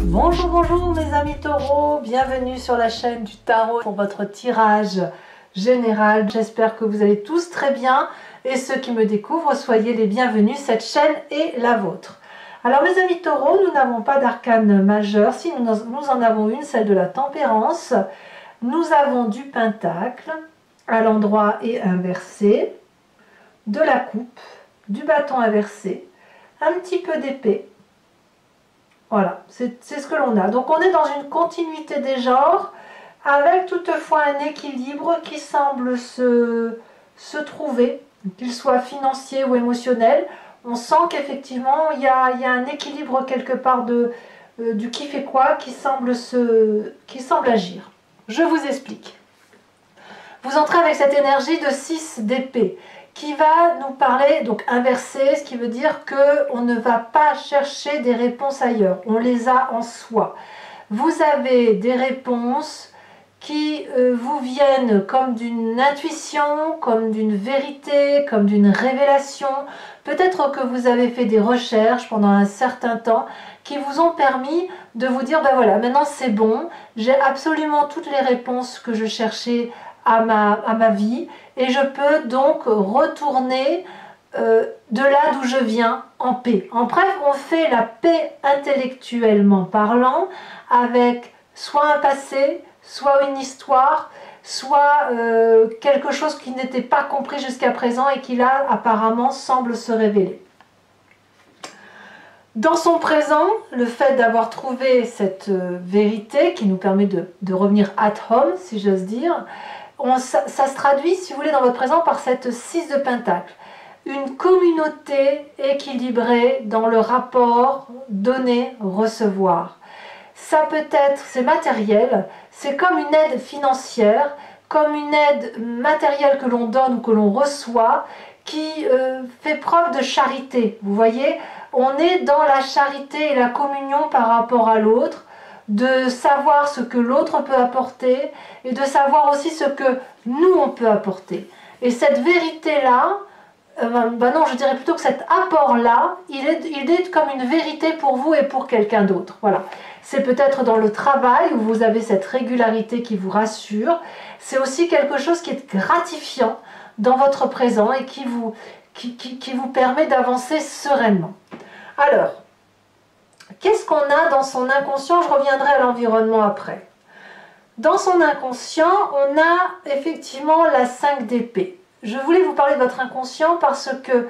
Bonjour, bonjour mes amis taureaux, bienvenue sur la chaîne du tarot pour votre tirage général. J'espère que vous allez tous très bien et ceux qui me découvrent, soyez les bienvenus, cette chaîne est la vôtre. Alors mes amis taureaux, nous n'avons pas d'arcane majeur, si nous en avons une, celle de la tempérance. Nous avons du pentacle à l'endroit et inversé, de la coupe, du bâton inversé, un petit peu d'épée. Voilà, c'est ce que l'on a. Donc on est dans une continuité des genres, avec toutefois un équilibre qui semble se trouver, qu'il soit financier ou émotionnel. On sent qu'effectivement il y a un équilibre quelque part du qui fait quoi qui semble agir. Je vous explique. Vous entrez avec cette énergie de 6 d'épée qui va nous parler, donc inversé, ce qui veut dire qu'on ne va pas chercher des réponses ailleurs, on les a en soi. Vous avez des réponses qui vous viennent comme d'une intuition, comme d'une vérité, comme d'une révélation. Peut-être que vous avez fait des recherches pendant un certain temps qui vous ont permis de vous dire, ben voilà, maintenant c'est bon, j'ai absolument toutes les réponses que je cherchais à ma vie et je peux donc retourner de là d'où je viens en paix. En bref, on fait la paix intellectuellement parlant avec soit un passé, soit une histoire, soit quelque chose qui n'était pas compris jusqu'à présent et qui là apparemment semble se révéler. Dans son présent, le fait d'avoir trouvé cette vérité qui nous permet de revenir at home, si j'ose dire, ça se traduit, si vous voulez, dans votre présent par cette 6 de pentacle. Une communauté équilibrée dans le rapport donner-recevoir. Ça peut être, c'est matériel, c'est comme une aide financière, comme une aide matérielle que l'on donne ou que l'on reçoit, qui fait preuve de charité. Vous voyez, on est dans la charité et la communion par rapport à l'autre, de savoir ce que l'autre peut apporter et de savoir aussi ce que nous on peut apporter. Et cette vérité-là, non, je dirais plutôt que cet apport-là, il est comme une vérité pour vous et pour quelqu'un d'autre. Voilà. C'est peut-être dans le travail où vous avez cette régularité qui vous rassure. C'est aussi quelque chose qui est gratifiant dans votre présent et qui vous permet d'avancer sereinement. Alors, qu'est-ce qu'on a dans son inconscient? Je reviendrai à l'environnement après. Dans son inconscient, on a effectivement la 5 d'épée. Je voulais vous parler de votre inconscient parce que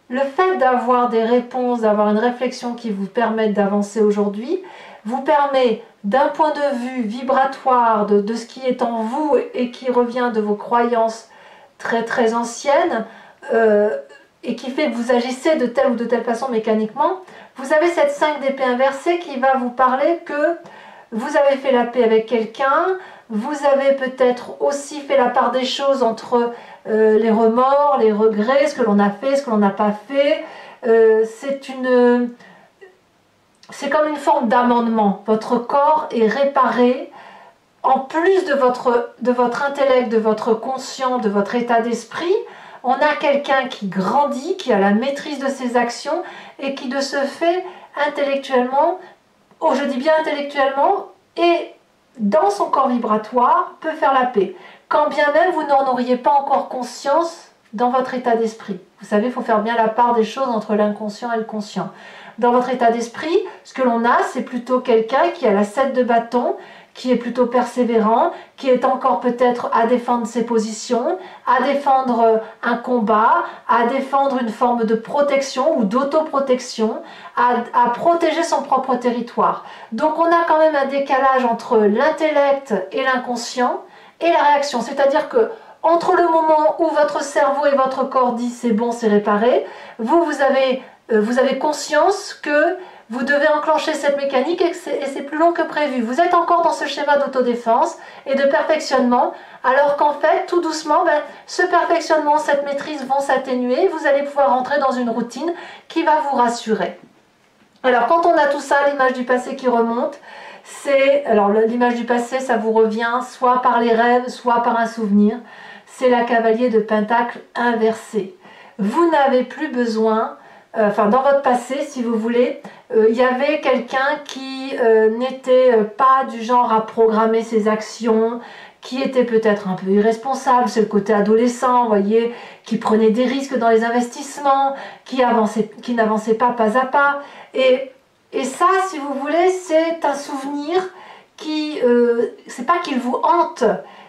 le fait d'avoir des réponses, d'avoir une réflexion qui vous permette d'avancer aujourd'hui, vous permet d'un point de vue vibratoire de ce qui est en vous et qui revient de vos croyances très très anciennes et qui fait que vous agissez de telle ou de telle façon mécaniquement. Vous avez cette 5 d'épée inversée qui va vous parler que vous avez fait la paix avec quelqu'un, vous avez peut-être aussi fait la part des choses entre les remords, les regrets, ce que l'on a fait, ce que l'on n'a pas fait. C'est comme une forme d'amendement. Votre corps est réparé. En plus de votre intellect, de votre conscient, de votre état d'esprit, on a quelqu'un qui grandit, qui a la maîtrise de ses actions et qui de ce fait intellectuellement, je dis bien intellectuellement, et dans son corps vibratoire peut faire la paix. Quand bien même vous n'en auriez pas encore conscience dans votre état d'esprit. Vous savez, il faut faire bien la part des choses entre l'inconscient et le conscient. Dans votre état d'esprit, ce que l'on a, c'est plutôt quelqu'un qui a la 7 de bâton, qui est plutôt persévérant, qui est encore peut-être à défendre ses positions, à défendre un combat, à défendre une forme de protection ou d'autoprotection, à protéger son propre territoire. Donc on a quand même un décalage entre l'intellect et l'inconscient et la réaction. C'est-à-dire que entre le moment où votre cerveau et votre corps dit c'est bon, c'est réparé, vous avez conscience que vous devez enclencher cette mécanique et c'est plus long que prévu. Vous êtes encore dans ce schéma d'autodéfense et de perfectionnement, alors qu'en fait, tout doucement, ce perfectionnement, cette maîtrise vont s'atténuer. Vous allez pouvoir entrer dans une routine qui va vous rassurer. Alors, quand on a tout ça, l'image du passé qui remonte, alors l'image du passé, ça vous revient soit par les rêves, soit par un souvenir. C'est la cavalier de pentacle inversée. Vous n'avez plus besoin... dans votre passé, si vous voulez, il y avait quelqu'un qui n'était pas du genre à programmer ses actions, qui était peut-être un peu irresponsable, c'est le côté adolescent, vous voyez, qui prenait des risques dans les investissements, qui n'avançait pas à pas. Et ça, si vous voulez, c'est un souvenir qui, c'est pas qu'il vous hante,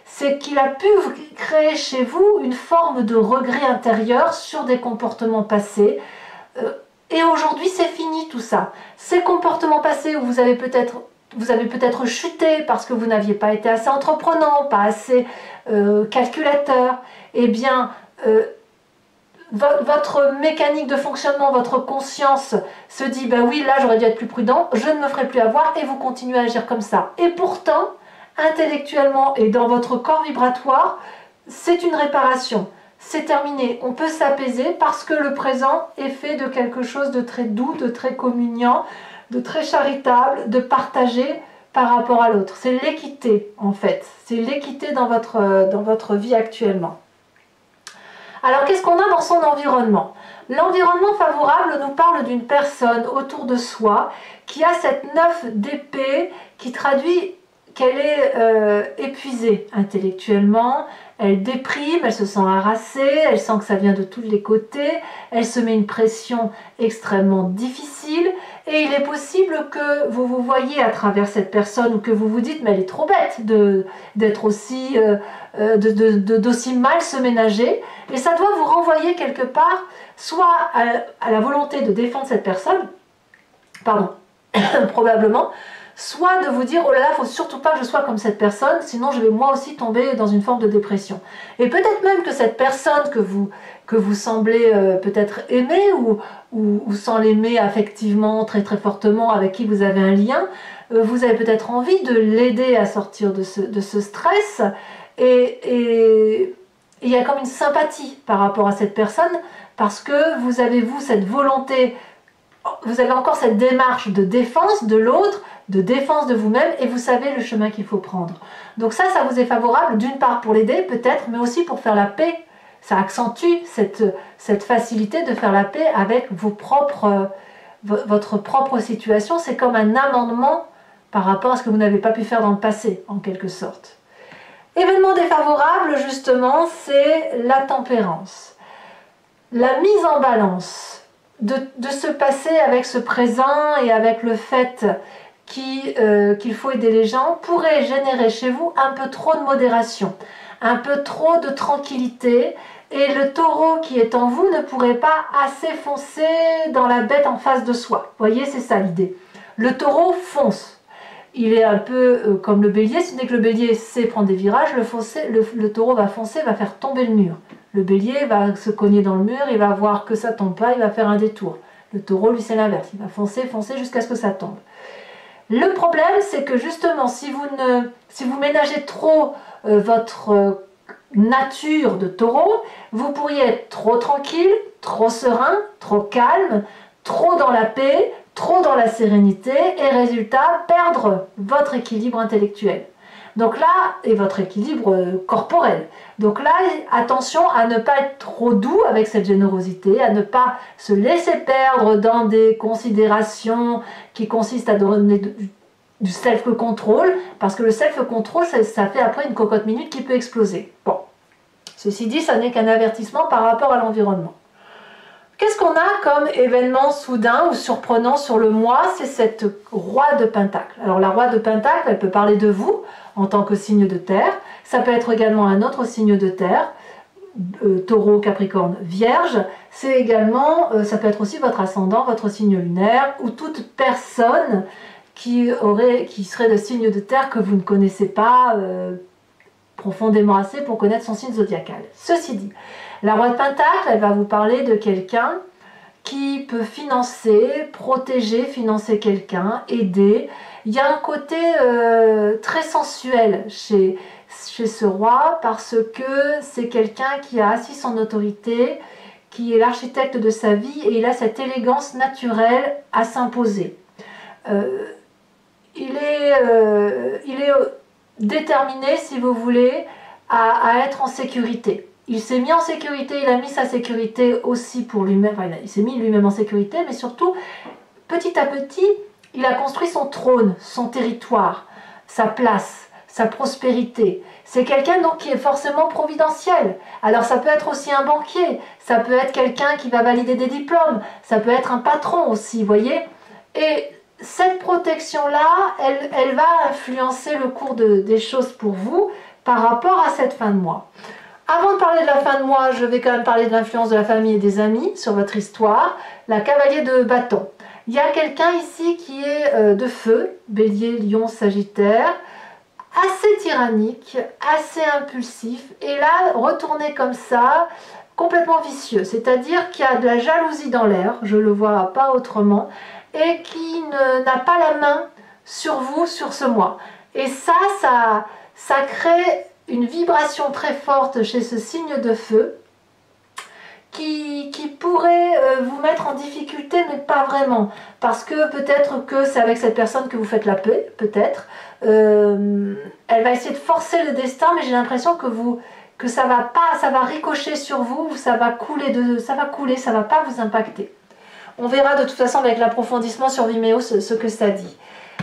c'est qu'il a pu créer chez vous une forme de regret intérieur sur des comportements passés. Et aujourd'hui, c'est fini tout ça. Ces comportements passés où vous avez peut-être chuté parce que vous n'aviez pas été assez entreprenant, pas assez calculateur, eh bien, votre mécanique de fonctionnement, votre conscience se dit, ben oui, là j'aurais dû être plus prudent, je ne me ferai plus avoir, et vous continuez à agir comme ça. Et pourtant, intellectuellement et dans votre corps vibratoire, c'est une réparation. C'est terminé. On peut s'apaiser parce que le présent est fait de quelque chose de très doux, de très communiant, de très charitable, de partagé par rapport à l'autre. C'est l'équité en fait. C'est l'équité dans votre vie actuellement. Alors qu'est-ce qu'on a dans son environnement? L'environnement favorable nous parle d'une personne autour de soi qui a cette 9 d'épée qui traduit qu'elle est épuisée intellectuellement, elle déprime, elle se sent harassée, elle sent que ça vient de tous les côtés, elle se met une pression extrêmement difficile et il est possible que vous vous voyez à travers cette personne ou que vous vous dites mais elle est trop bête d'être aussi, d'aussi mal se ménager et ça doit vous renvoyer quelque part soit à la volonté de défendre cette personne, pardon, probablement, soit de vous dire oh là là, il ne faut surtout pas que je sois comme cette personne, sinon je vais moi aussi tomber dans une forme de dépression. Et peut-être même que cette personne que vous semblez peut-être aimer ou sans l'aimer affectivement très très fortement, avec qui vous avez un lien, vous avez peut-être envie de l'aider à sortir de ce stress et il y a comme une sympathie par rapport à cette personne parce que vous avez cette volonté, vous avez encore cette démarche de défense de l'autre, de défense de vous-même et vous savez le chemin qu'il faut prendre. Donc ça vous est favorable d'une part pour l'aider peut-être, mais aussi pour faire la paix. Ça accentue cette facilité de faire la paix avec votre propre situation. C'est comme un amendement par rapport à ce que vous n'avez pas pu faire dans le passé, en quelque sorte. Événement défavorable, justement, c'est la tempérance. La mise en balance de se passer avec ce présent et avec le fait qu'il faut aider les gens pourrait générer chez vous un peu trop de modération, un peu trop de tranquillité et le taureau qui est en vous ne pourrait pas assez foncer dans la bête en face de soi. Vous voyez, c'est ça l'idée. Le taureau fonce. Il est un peu comme le bélier, ce n'est que le bélier sait prendre des virages, le taureau va foncer, va faire tomber le mur. Le bélier va se cogner dans le mur, il va voir que ça tombe pas, il va faire un détour. Le taureau, lui, c'est l'inverse, il va foncer jusqu'à ce que ça tombe. Le problème, c'est que justement, si vous ménagez trop votre nature de taureau, vous pourriez être trop tranquille, trop serein, trop calme, trop dans la paix, trop dans la sérénité et résultat, perdre votre équilibre intellectuel. Donc là, et votre équilibre corporel. Donc là, attention à ne pas être trop doux avec cette générosité, à ne pas se laisser perdre dans des considérations qui consistent à donner du self-control, parce que le self-control, ça fait après une cocotte minute qui peut exploser. Bon, ceci dit, ça n'est qu'un avertissement par rapport à l'environnement. Qu'est-ce qu'on a comme événement soudain ou surprenant sur le mois? C'est cette roi de Pentacle. Alors la roi de Pentacle, elle peut parler de vous en tant que signe de terre. Ça peut être également un autre signe de terre, taureau, capricorne, vierge. C'est également, ça peut être aussi votre ascendant, votre signe lunaire ou toute personne qui serait le signe de terre que vous ne connaissez pas profondément assez pour connaître son signe zodiacal. Ceci dit, la roi de Pentacle, elle va vous parler de quelqu'un qui peut financer, protéger, financer quelqu'un, aider. Il y a un côté très sensuel chez ce roi parce que c'est quelqu'un qui a assis son autorité, qui est l'architecte de sa vie et il a cette élégance naturelle à s'imposer. Il est déterminé, si vous voulez, à être en sécurité. Il s'est mis en sécurité, il a mis sa sécurité aussi pour lui-même, enfin, il s'est mis lui-même en sécurité, mais surtout, petit à petit, il a construit son trône, son territoire, sa place, sa prospérité. C'est quelqu'un donc qui est forcément providentiel. Alors ça peut être aussi un banquier, ça peut être quelqu'un qui va valider des diplômes, ça peut être un patron aussi, vous voyez. Et cette protection-là, elle va influencer le cours des choses pour vous par rapport à cette fin de mois. Avant de parler de la fin de mois, je vais quand même parler de l'influence de la famille et des amis sur votre histoire. La cavalier de bâton. Il y a quelqu'un ici qui est de feu, bélier, lion, sagittaire, assez tyrannique, assez impulsif, et là, retourné comme ça, complètement vicieux. C'est-à-dire qu'il y a de la jalousie dans l'air, je ne le vois pas autrement, et qui n'a pas la main sur vous, sur ce mois. Et ça crée une vibration très forte chez ce signe de feu qui pourrait vous mettre en difficulté, mais pas vraiment. Parce que peut-être que c'est avec cette personne que vous faites la paix, peut-être. Elle va essayer de forcer le destin, mais j'ai l'impression que ça va ricocher sur vous, ça va couler, ça va pas vous impacter. On verra de toute façon avec l'approfondissement sur Vimeo ce que ça dit.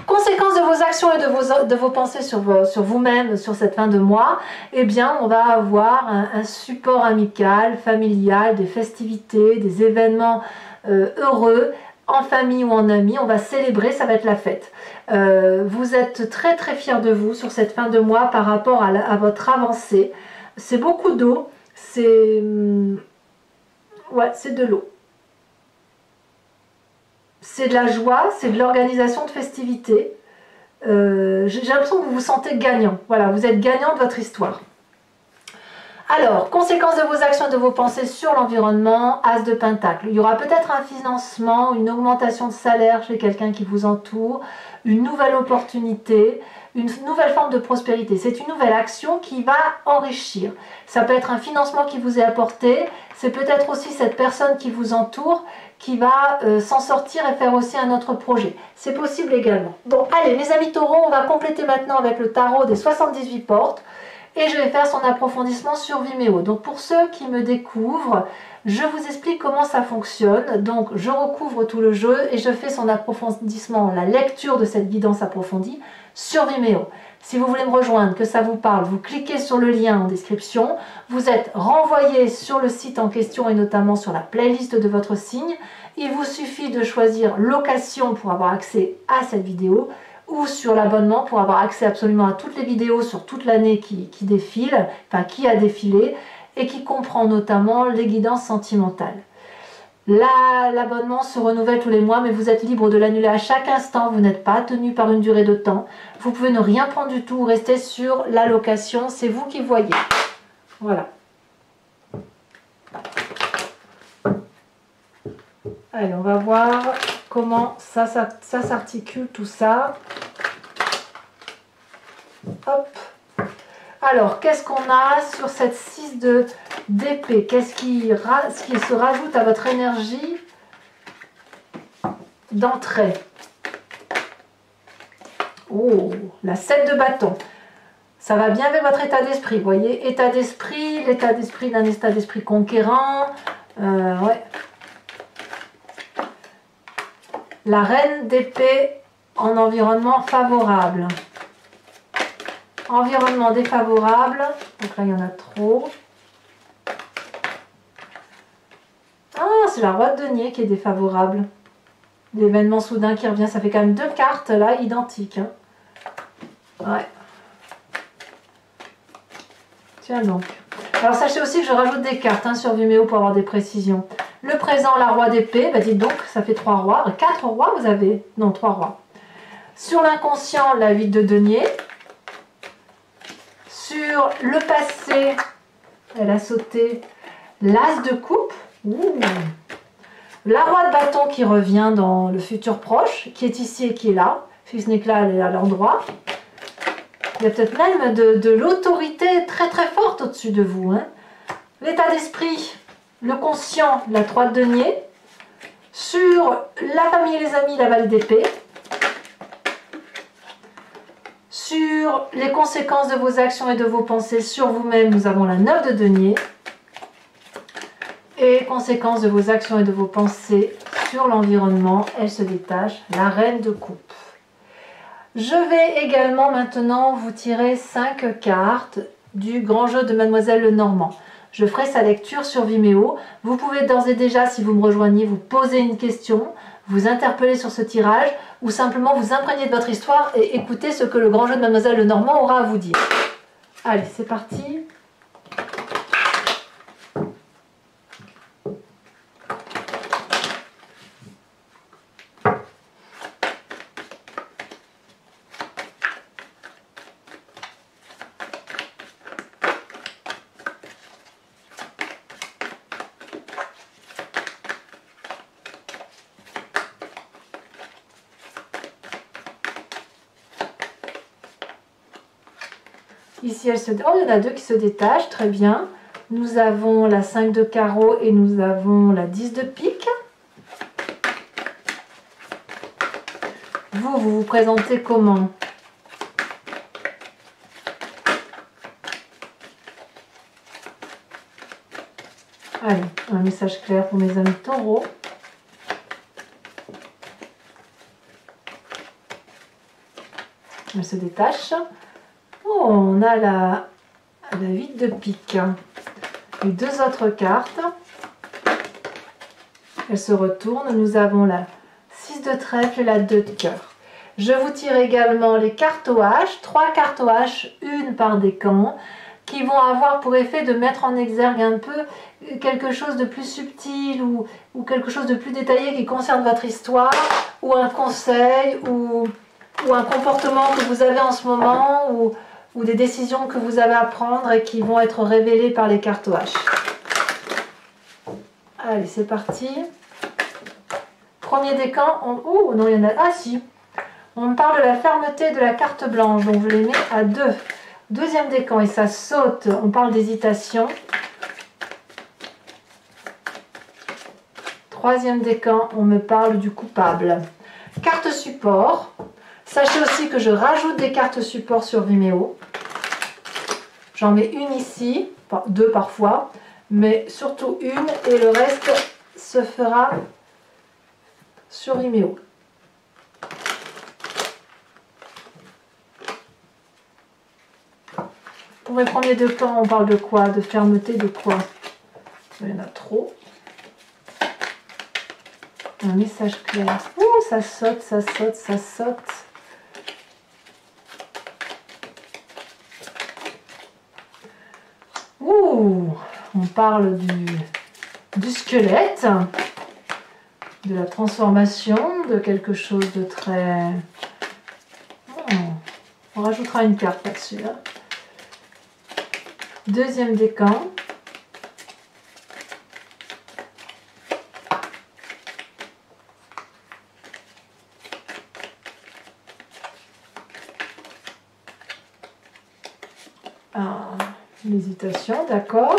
Conséquences de vos actions et de vos pensées sur vous-même, sur cette fin de mois, eh bien, on va avoir un support amical, familial, des festivités, des événements heureux, en famille ou en amis. On va célébrer, ça va être la fête. Vous êtes très très fiers de vous sur cette fin de mois par rapport à votre avancée. C'est beaucoup d'eau, c'est de l'eau. C'est de la joie, c'est de l'organisation de festivités. J'ai l'impression que vous vous sentez gagnant. Voilà, vous êtes gagnant de votre histoire. Alors, conséquences de vos actions et de vos pensées sur l'environnement, As de Pentacle. Il y aura peut-être un financement, une augmentation de salaire chez quelqu'un qui vous entoure, une nouvelle opportunité, une nouvelle forme de prospérité. C'est une nouvelle action qui va enrichir. Ça peut être un financement qui vous est apporté, c'est peut-être aussi cette personne qui vous entoure qui va s'en sortir et faire aussi un autre projet. C'est possible également. Bon, allez, mes amis taureaux, on va compléter maintenant avec le tarot des 78 portes et je vais faire son approfondissement sur Vimeo. Donc pour ceux qui me découvrent, je vous explique comment ça fonctionne. Donc je recouvre tout le jeu et je fais son approfondissement, la lecture de cette guidance approfondie sur Vimeo. Si vous voulez me rejoindre, que ça vous parle, vous cliquez sur le lien en description. Vous êtes renvoyé sur le site en question et notamment sur la playlist de votre signe. Il vous suffit de choisir location pour avoir accès à cette vidéo ou sur l'abonnement pour avoir accès absolument à toutes les vidéos sur toute l'année qui défile, enfin qui a défilé et qui comprend notamment les guidances sentimentales. L'abonnement se renouvelle tous les mois, mais vous êtes libre de l'annuler à chaque instant. Vous n'êtes pas tenu par une durée de temps. Vous pouvez ne rien prendre du tout, rester sur la location. C'est vous qui voyez. Voilà. Allez, on va voir comment ça s'articule tout ça. Hop. Alors, qu'est-ce qu'on a sur cette 6 d'épée? Qu'est-ce qui se rajoute à votre énergie d'entrée? Oh, la 7 de bâton. Ça va bien avec votre état d'esprit, vous voyez? État d'esprit, l'état d'esprit d'un état d'esprit conquérant. Ouais. La reine d'épée en environnement favorable. Environnement défavorable, donc là il y en a trop. Ah, c'est la roi de denier qui est défavorable. L'événement soudain qui revient, ça fait quand même 2 cartes là, identiques. Hein. Ouais. Tiens donc. Alors sachez aussi que je rajoute des cartes sur Vimeo pour avoir des précisions. Le présent, la roi d'épée, bah dites donc, ça fait 3 rois. 4 rois vous avez? Non, 3 rois. Sur l'inconscient, la 8 de denier. Sur le passé, elle a sauté l'as de coupe. Ouh. La roi de bâton qui revient dans le futur proche, qui est ici et qui est là. Si ce n'est que là, elle est à l'endroit. Il y a peut-être même de l'autorité très très forte au-dessus de vous. Hein. L'état d'esprit, le conscient, la 3 de denier. Sur la famille et les amis, la valise d'épée. Sur les conséquences de vos actions et de vos pensées sur vous-même, nous avons la 9 de denier. Et conséquences de vos actions et de vos pensées sur l'environnement, elle se détache, la reine de coupe. Je vais également maintenant vous tirer 5 cartes du grand jeu de Mademoiselle Lenormand. Je ferai sa lecture sur Vimeo. Vous pouvez d'ores et déjà, si vous me rejoignez, vous poser une question, vous interpeller sur ce tirage ou simplement vous imprégner de votre histoire et écouter ce que le grand jeu de Mademoiselle Lenormand aura à vous dire. Allez, c'est parti. Ici, elle se... Oh, il y en a deux qui se détachent, très bien. Nous avons la 5 de carreau et nous avons la 10 de pique. Vous vous présentez comment? Allez, un message clair pour mes amis taureaux. Elle se détache. Oh, on a la 8 de pique. Les deux autres cartes. Elles se retournent. Nous avons la 6 de trèfle et la 2 de cœur. Je vous tire également les cartes au H. 3 cartes au H, une par décan, qui vont avoir pour effet de mettre en exergue un peu quelque chose de plus subtil ou quelque chose de plus détaillé qui concerne votre histoire, ou un conseil, ou un comportement que vous avez en ce moment, ou des décisions que vous avez à prendre et qui vont être révélées par les cartes H. Allez, c'est parti. Premier décan. Oh non, il y en a... Ah si. On me parle de la fermeté de la carte blanche, donc je les mets à 2. Deuxième décan, et ça saute. On parle d'hésitation. Troisième décan, on me parle du coupable. Carte support. Sachez aussi que je rajoute des cartes support sur Vimeo. J'en mets une ici, deux parfois, mais surtout une, et le reste se fera sur Vimeo. Pour mes premiers décans, on parle de quoi? De fermeté, de quoi? Il y en a trop. Un message clair. Ouh, ça saute, ça saute, ça saute. Ouh, on parle du squelette, de la transformation, de quelque chose de très... On rajoutera une carte là-dessus. Hein. Deuxième décan. L'hésitation, d'accord.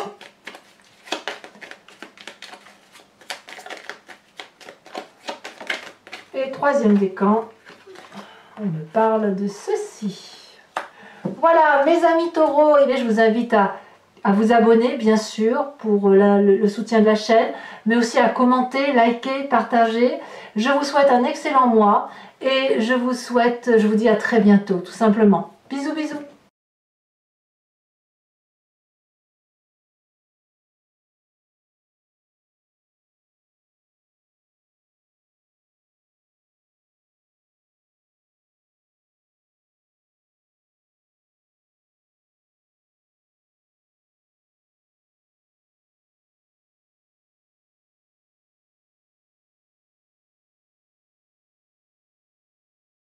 Et troisième décan, on me parle de ceci. Voilà, mes amis taureaux, et je vous invite à vous abonner, bien sûr, pour le soutien de la chaîne, mais aussi à commenter, liker, partager. Je vous souhaite un excellent mois et je vous dis à très bientôt, tout simplement. Bisous, bisous.